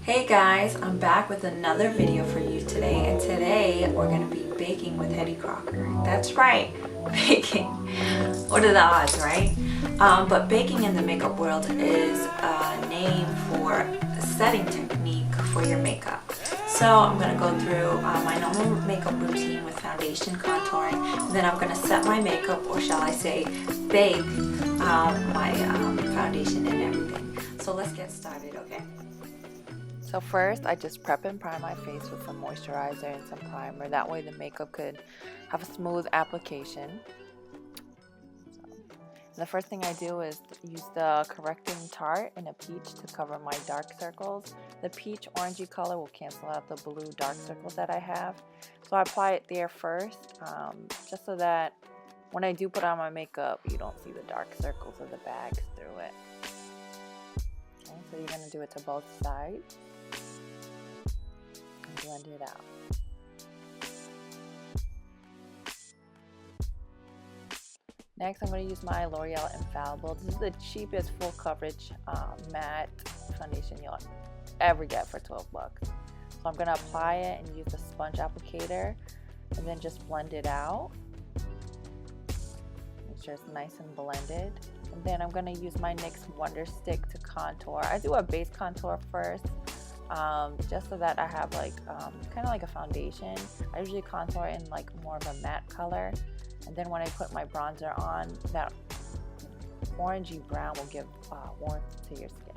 Hey guys, I'm back with another video for you today, and today we're going to be baking with HettyCrocker. That's right, baking. What are the odds, right? But baking in the makeup world is a name for a setting technique for your makeup. So I'm going to go through my normal makeup routine with foundation, contouring, and then I'm going to set my makeup, or shall I say bake my foundation and everything. So let's get started, okay? So first, I just prep and prime my face with some moisturizer and some primer. That way the makeup could have a smooth application. The first thing I do is use the correcting tart in a peach to cover my dark circles. The peach orangey color will cancel out the blue dark circles that I have. So I apply it there first, just so that when I do put on my makeup, you don't see the dark circles of the bags through it. Okay, so you're going to do it to both sides. Blend it out. Next, I'm going to use my L'Oreal Infallible. This is the cheapest full coverage matte foundation you'll ever get for 12 bucks. So I'm going to apply it and use the sponge applicator and then just blend it out. Make sure it's nice and blended. And then I'm going to use my NYX Wonder Stick to contour. I do a base contour first. Just so that I have like kind of like a foundation. I usually contour in like more of a matte color, and then when I put my bronzer on, that orangey brown will give warmth to your skin.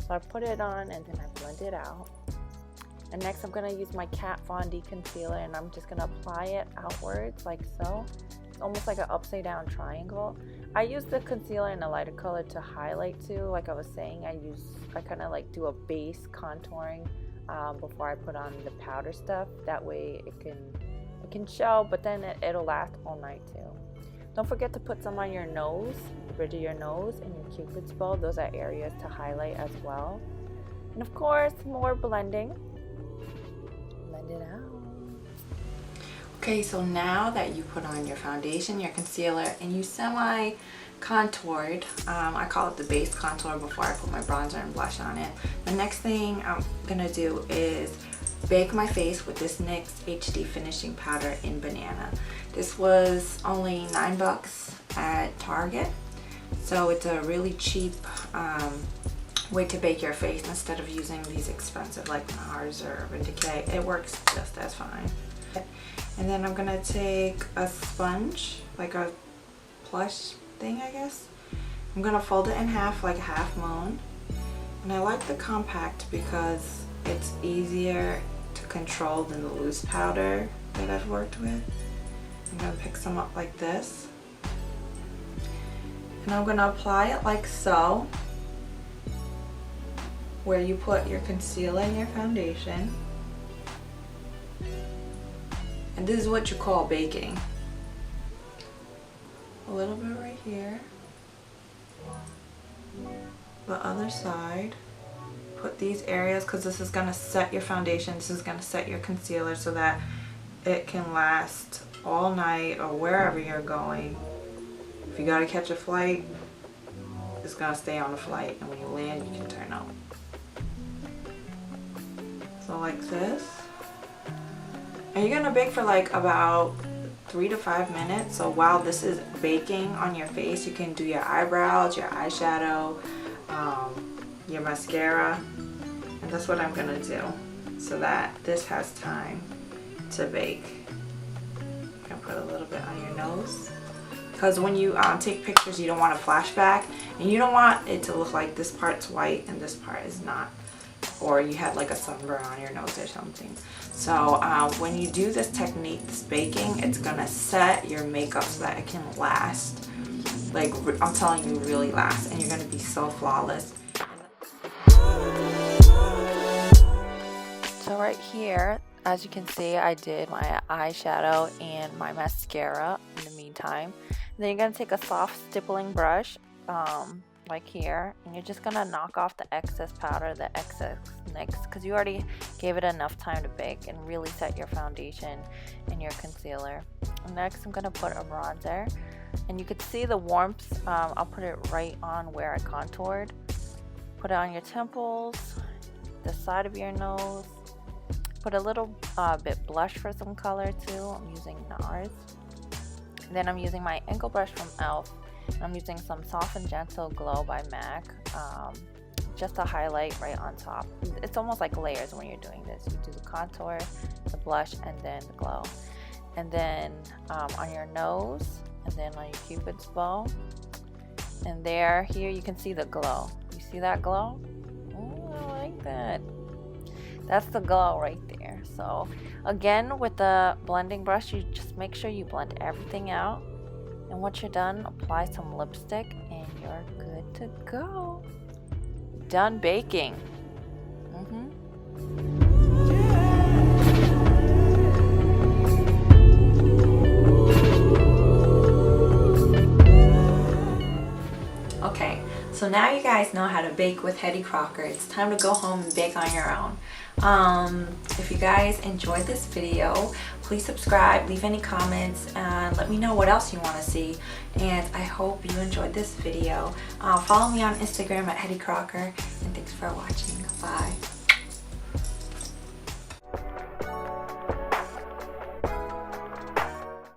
So I put it on and then I blend it out. And next I'm going to use my Kat Von D concealer, and I'm just going to apply it outwards like so. It's almost like an upside down triangle. I use the concealer in a lighter color to highlight too. Like I was saying, I kind of like do a base contouring before I put on the powder stuff. That way it can show, but then it'll last all night too. Don't forget to put some on your nose, the bridge of your nose, and your cupid's bow. Those are areas to highlight as well. And of course, more blending. Blend it out. Okay, so now that you put on your foundation, your concealer, and you semi-contoured, I call it the base contour before I put my bronzer and blush on it. The next thing I'm gonna do is bake my face with this NYX HD finishing powder in Banana. This was only 9 bucks at Target, so it's a really cheap way to bake your face instead of using these expensive like NARS or Urban Decay. It works just as fine. And then I'm gonna take a sponge, like a plush thing, I guess. I'm gonna fold it in half, like a half moon. And I like the compact because it's easier to control than the loose powder that I've worked with. I'm gonna pick some up like this. And I'm gonna apply it like so, where you put your concealer and your foundation. And this is what you call baking. A little bit right here. The other side. Put these areas, because this is going to set your foundation, this is going to set your concealer so that it can last all night or wherever you're going. If you got to catch a flight, it's going to stay on the flight, and when you land you can turn out. So like this. And you're gonna bake for like about 3 to 5 minutes. So while this is baking on your face, you can do your eyebrows, your eyeshadow, your mascara. And that's what I'm gonna do so that this has time to bake. I'm gonna put a little bit on your nose, because when you take pictures, you don't want a flashback, and you don't want it to look like this part's white and this part is not, or you had like a sunburn on your nose or something. So when you do this technique, this baking, it's gonna set your makeup so that it can last, like I'm telling you, really last, and you're gonna be so flawless. So right here, as you can see, I did my eyeshadow and my mascara in the meantime. And then you're gonna take a soft stippling brush, like here, and you're just gonna knock off the excess powder, the excess NYX, because you already gave it enough time to bake and really set your foundation and your concealer. Next, I'm gonna put a bronzer, and you could see the warmth. I'll put it right on where I contoured. Put it on your temples, the side of your nose. Put a little bit blush for some color too. I'm using NARS. Then I'm using my ankle brush from e.l.f. I'm using some Soft and Gentle Glow by MAC, just to highlight right on top. It's almost like layers when you're doing this. You do the contour, the blush, and then the glow. And then on your nose, and then on your Cupid's bow. And here you can see the glow. You see that glow? Oh, I like that. That's the glow right there. So again, with the blending brush, you just make sure you blend everything out. And once you're done, apply some lipstick and you're good to go. Done baking. Okay, so now you guys know how to bake with HettyCrocker. It's time to go home and bake on your own. If you guys enjoyed this video, please subscribe, leave any comments, and let me know what else you want to see. And I hope you enjoyed this video. Follow me on Instagram at HettyCrocker, and thanks for watching.